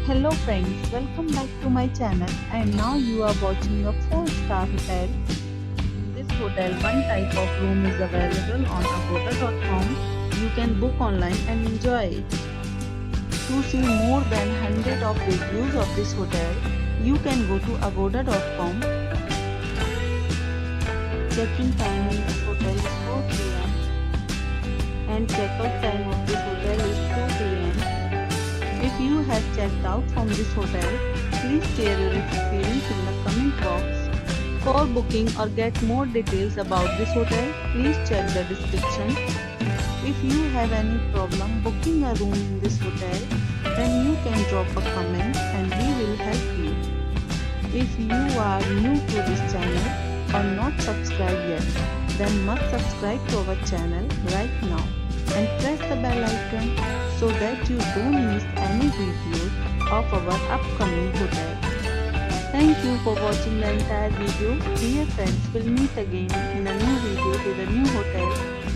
Hello friends, welcome back to my channel and now you are watching a 4-star hotel. In this hotel, one type of room is available on agoda.com. You can book online and enjoy it. To see more than 100 of reviews of this hotel, you can go to agoda.com. Check-in time in this hotel is 4 p.m. and check-out time of this hotel is 2 p.m. If you have checked out from this hotel, please share your experience in the comment box. For booking or get more details about this hotel, please check the description. If you have any problem booking a room in this hotel, then you can drop a comment and we will help you. If you are new to this channel or not subscribed yet, then must subscribe to our channel right now and press the bell icon so that you don't miss any videos of our upcoming hotel. Thank you for watching the entire video. Dear friends, we'll meet again in a new video with a new hotel.